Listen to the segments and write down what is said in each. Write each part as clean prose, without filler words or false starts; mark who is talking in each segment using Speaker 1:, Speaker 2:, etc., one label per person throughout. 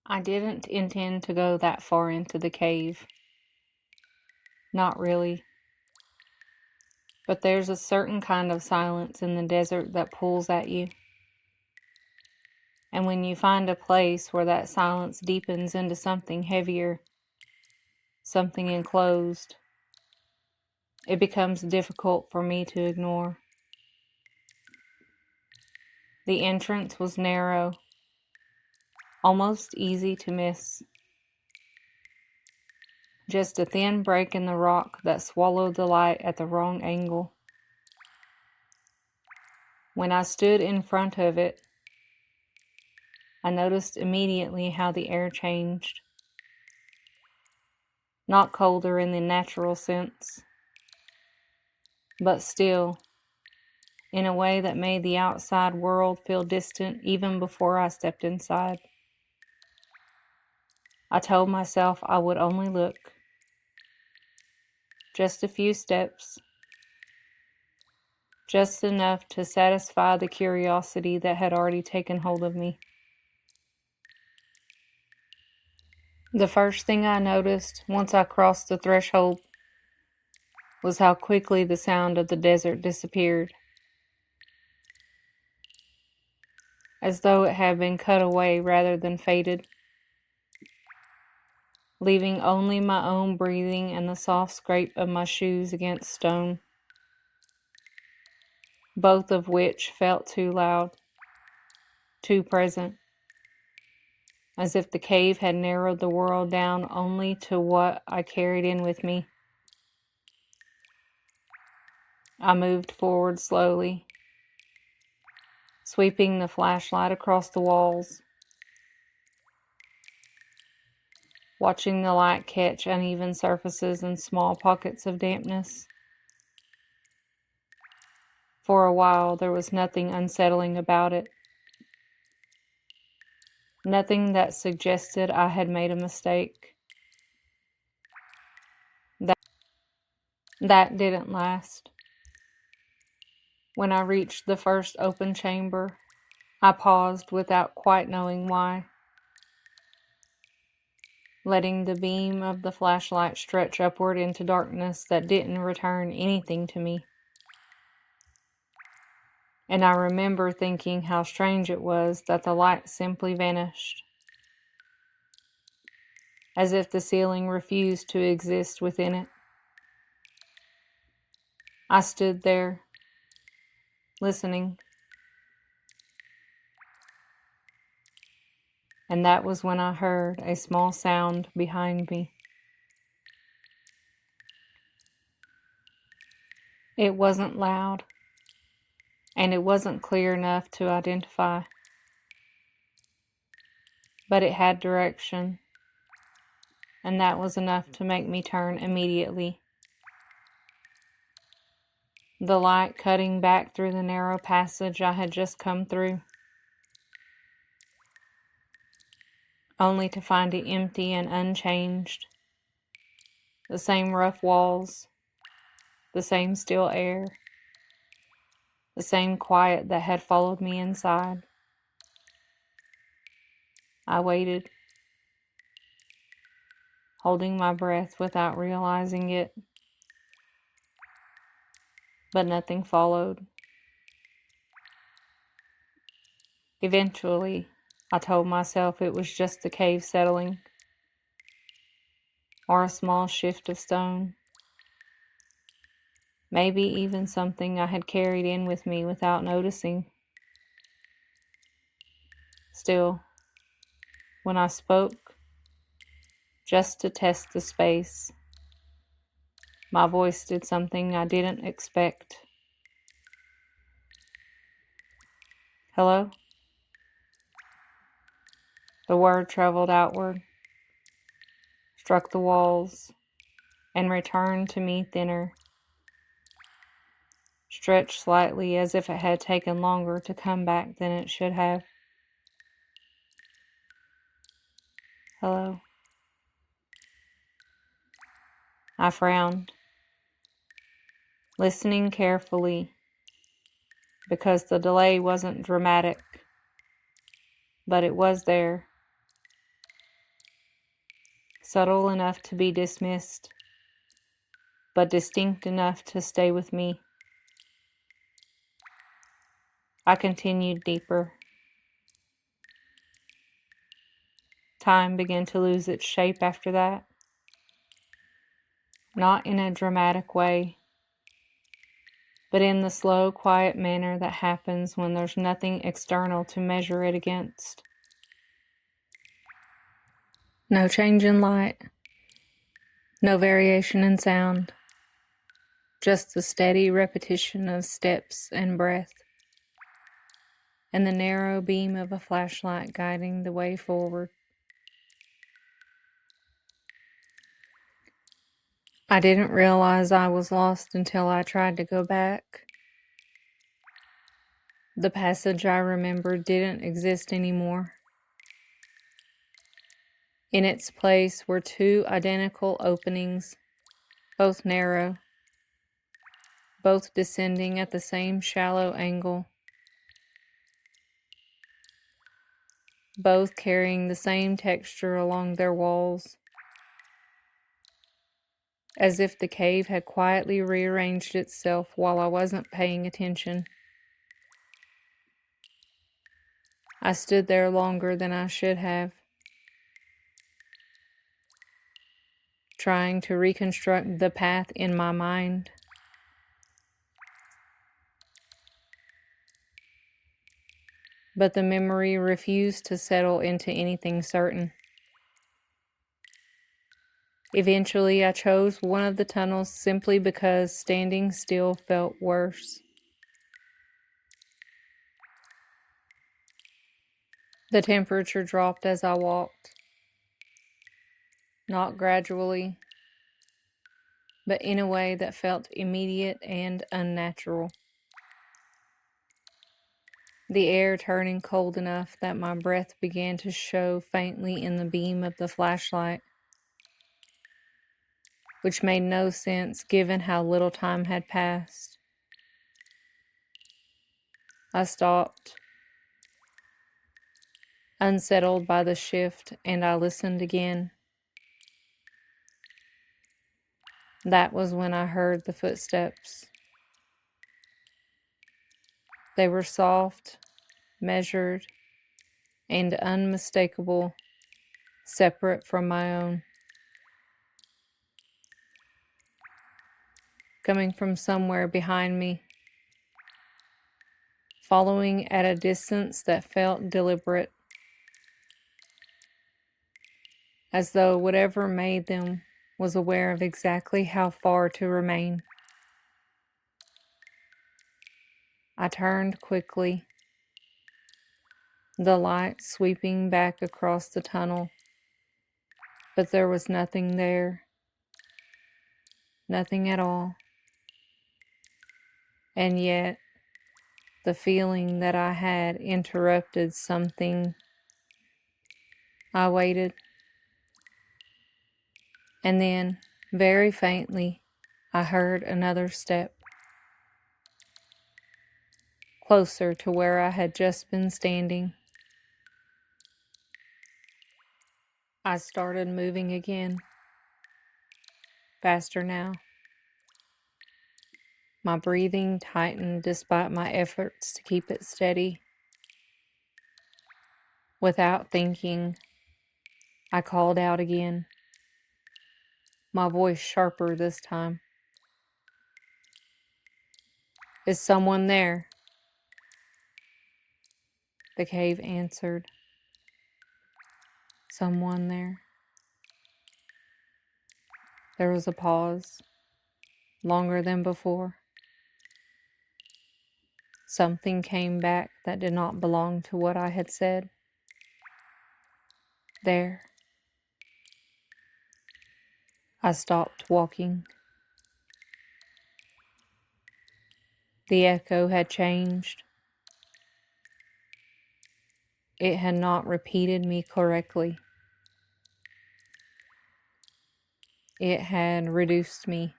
Speaker 1: I didn't intend to go that far into the cave. Not really. But there's a certain kind of silence in the desert that pulls at you. And when you find a place where that silence deepens into something heavier, something enclosed, it becomes difficult for me to ignore. The entrance was narrow, almost easy to miss. Just a thin break in the rock that swallowed the light at the wrong angle. When I stood in front of it, I noticed immediately how the air changed. Not colder in the natural sense, but still, in a way that made the outside world feel distant even before I stepped inside. I told myself I would only look. Just a few steps. Just enough to satisfy the curiosity that had already taken hold of me. The first thing I noticed once I crossed the threshold was how quickly the sound of the desert disappeared, as though it had been cut away rather than faded, leaving only my own breathing and the soft scrape of my shoes against stone, both of which felt too loud, too present, as if the cave had narrowed the world down only to what I carried in with me. I moved forward slowly, sweeping the flashlight across the walls, watching the light catch uneven surfaces and small pockets of dampness. For a while, there was nothing unsettling about it. Nothing that suggested I had made a mistake. That didn't last. When I reached the first open chamber, I paused without quite knowing why, letting the beam of the flashlight stretch upward into darkness that didn't return anything to me. And I remember thinking how strange it was that the light simply vanished, as if the ceiling refused to exist within it. I stood there, listening. And that was when I heard a small sound behind me. It wasn't loud, and it wasn't clear enough to identify, but it had direction, and that was enough to make me turn immediately. The light cutting back through the narrow passage I had just come through, only to find it empty and unchanged. The same rough walls, the same still air, the same quiet that had followed me inside. I waited, holding my breath without realizing it, but nothing followed. Eventually, I told myself it was just the cave settling, or a small shift of stone. Maybe even something I had carried in with me without noticing. Still, when I spoke, just to test the space, my voice did something I didn't expect. Hello? The word traveled outward, struck the walls, and returned to me thinner, stretched slightly as if it had taken longer to come back than it should have. Hello? I frowned, listening carefully, because the delay wasn't dramatic, but it was there, subtle enough to be dismissed, but distinct enough to stay with me. I continued deeper. Time began to lose its shape after that. Not in a dramatic way, but in the slow, quiet manner that happens when there's nothing external to measure it against. No change in light, no variation in sound, just the steady repetition of steps and breath, and the narrow beam of a flashlight guiding the way forward. I didn't realize I was lost until I tried to go back. The passage I remembered didn't exist anymore. In its place were two identical openings, both narrow, both descending at the same shallow angle, both carrying the same texture along their walls, as if the cave had quietly rearranged itself while I wasn't paying attention. I stood there longer than I should have, trying to reconstruct the path in my mind. But the memory refused to settle into anything certain. Eventually, I chose one of the tunnels simply because standing still felt worse. The temperature dropped as I walked, not gradually, but in a way that felt immediate and unnatural. The air turning cold enough that my breath began to show faintly in the beam of the flashlight, which made no sense given how little time had passed. I stopped, unsettled by the shift, and I listened again. That was when I heard the footsteps. They were soft, measured, and unmistakable, separate from my own. Coming from somewhere behind me, following at a distance that felt deliberate, as though whatever made them was aware of exactly how far to remain. I turned quickly, the light sweeping back across the tunnel, but there was nothing there, nothing at all. And yet, the feeling that I had interrupted something. I waited, and then, very faintly, I heard another step, closer to where I had just been standing. I started moving again, faster now. My breathing tightened despite my efforts to keep it steady. Without thinking, I called out again, my voice sharper this time. "Is someone there?" The cave answered, "Someone there." There was a pause, longer than before. Something came back that did not belong to what I had said. There. I stopped walking. The echo had changed. It had not repeated me correctly. It had reduced me,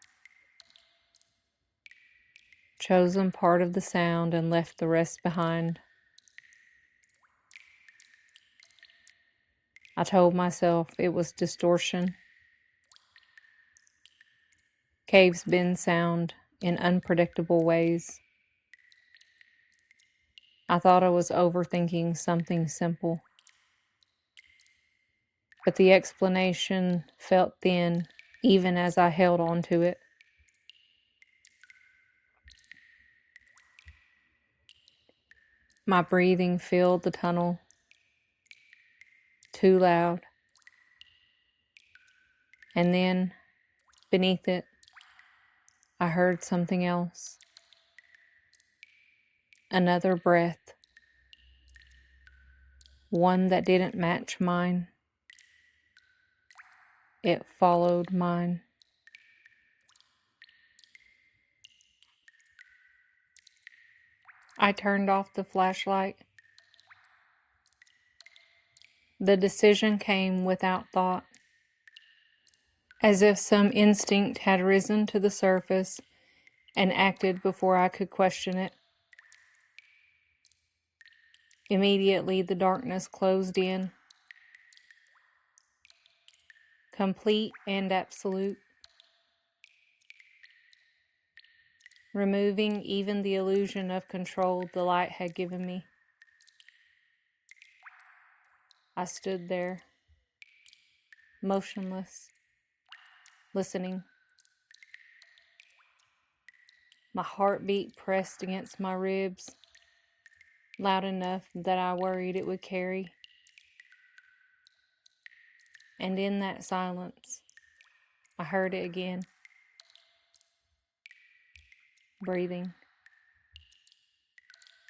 Speaker 1: chosen part of the sound and left the rest behind. I told myself it was distortion, Caves bend sound in unpredictable ways. I thought I was overthinking something simple, but the explanation felt thin even as I held on to it. My breathing filled the tunnel, too loud. And then, beneath it, I heard something else. Another breath. One that didn't match mine. It followed mine. I turned off the flashlight. The decision came without thought, as if some instinct had risen to the surface and acted before I could question it. Immediately, the darkness closed in, complete and absolute, removing even the illusion of control the light had given me. I stood there, motionless, listening. My heartbeat pressed against my ribs, loud enough that I worried it would carry. And in that silence, I heard it again, breathing.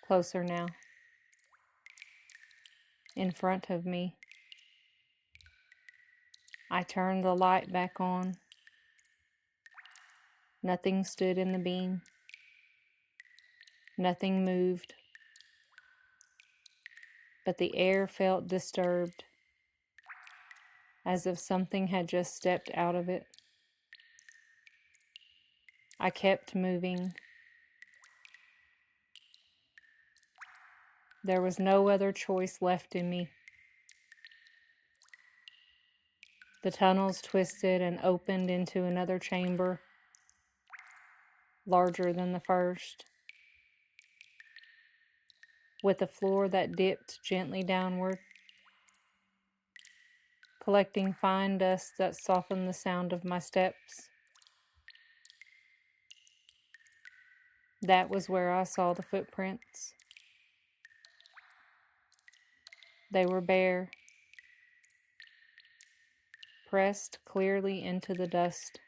Speaker 1: Closer now. In front of me. I turned the light back on. Nothing stood in the beam. Nothing moved. But the air felt disturbed, as if something had just stepped out of it. I kept moving. There was no other choice left in me. The tunnels twisted and opened into another chamber, larger than the first, with a floor that dipped gently downward, collecting fine dust that softened the sound of my steps. That was where I saw the footprints. They were bare, pressed clearly into the dust.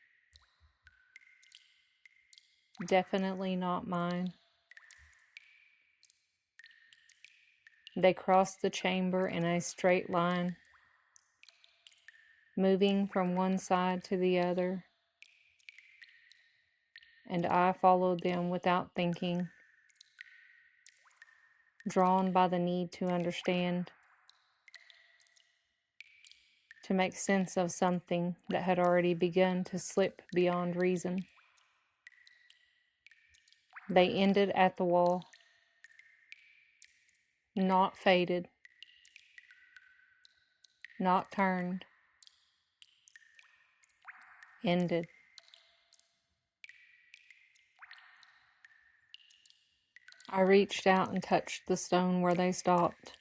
Speaker 1: Definitely not mine. They crossed the chamber in a straight line, moving from one side to the other, and I followed them without thinking, drawn by the need to understand, to make sense of something that had already begun to slip beyond reason. They ended at the wall, not faded, not turned, ended. I reached out and touched the stone where they stopped,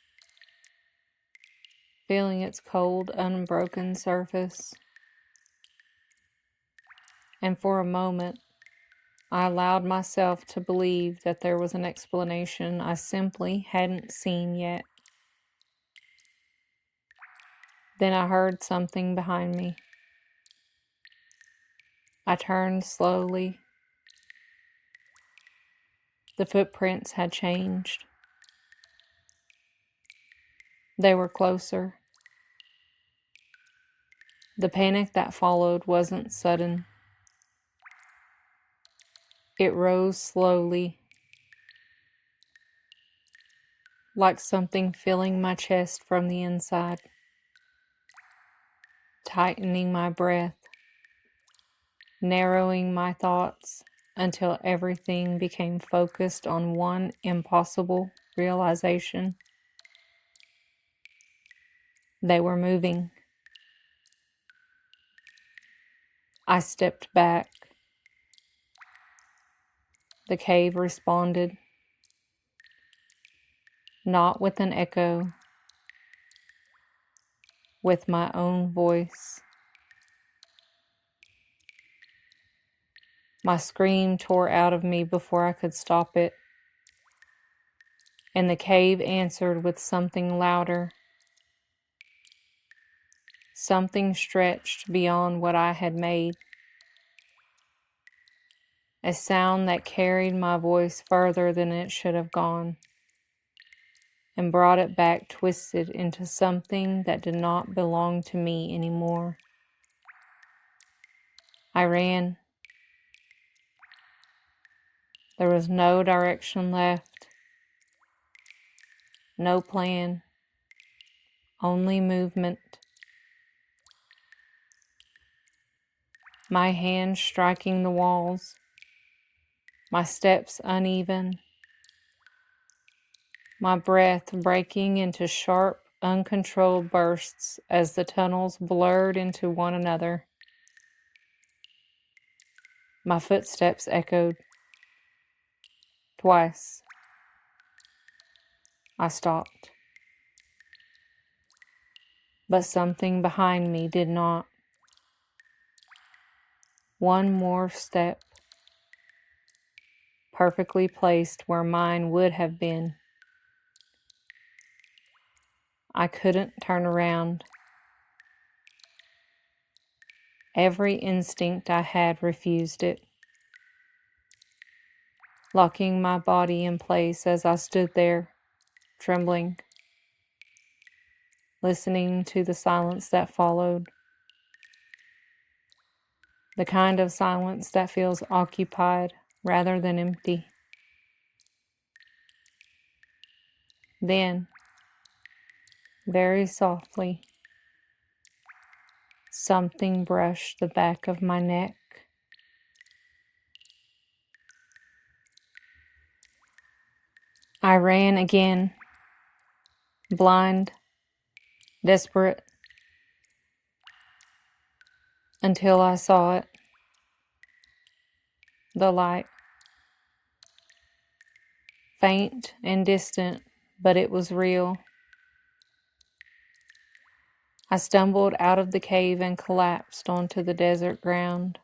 Speaker 1: feeling its cold, unbroken surface. And for a moment, I allowed myself to believe that there was an explanation I simply hadn't seen yet. Then I heard something behind me. I turned slowly. The footprints had changed. They were closer. The panic that followed wasn't sudden. It rose slowly, like something filling my chest from the inside, tightening my breath, narrowing my thoughts until everything became focused on one impossible realization. They were moving. I stepped back, The cave responded, not with an echo, with my own voice. My scream tore out of me before I could stop it, and the cave answered with something louder, something stretched beyond what I had made, a sound that carried my voice further than it should have gone, and brought it back twisted into something that did not belong to me anymore. I ran. There was no direction left, no plan, only movement. My hands striking the walls, my steps uneven, my breath breaking into sharp, uncontrolled bursts as the tunnels blurred into one another. My footsteps echoed. Twice. I stopped. But something behind me did not. One more step, perfectly placed where mine would have been. I couldn't turn around. Every instinct I had refused it, locking my body in place as I stood there, trembling, listening to the silence that followed. The kind of silence that feels occupied rather than empty. Then, very softly, something brushed the back of my neck. I ran again, blind, desperate, until I saw it, the light. Faint and distant, but it was real. I stumbled out of the cave and collapsed onto the desert ground.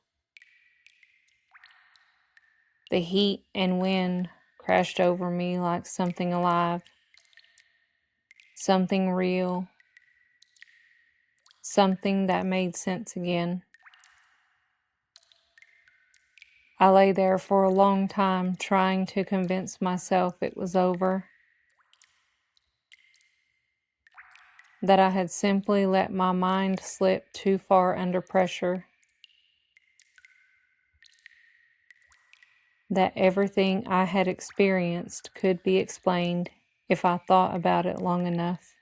Speaker 1: The heat and wind crashed over me like something alive, something real, something that made sense again. I lay there for a long time trying to convince myself it was over, that I had simply let my mind slip too far under pressure, that everything I had experienced could be explained if I thought about it long enough.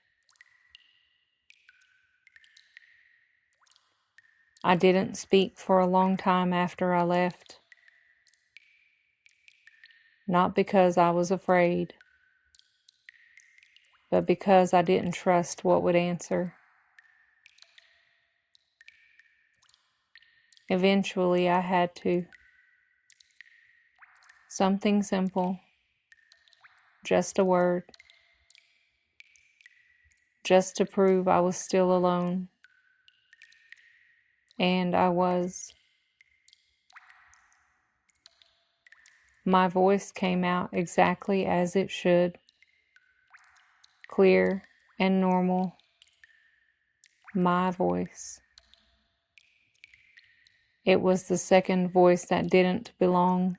Speaker 1: I didn't speak for a long time after I left, not because I was afraid, but because I didn't trust what would answer. Eventually, I had to. Something simple, just a word, just to prove I was still alone. And I was. My voice came out exactly as it should, clear and normal. My voice. It was the second voice that didn't belong.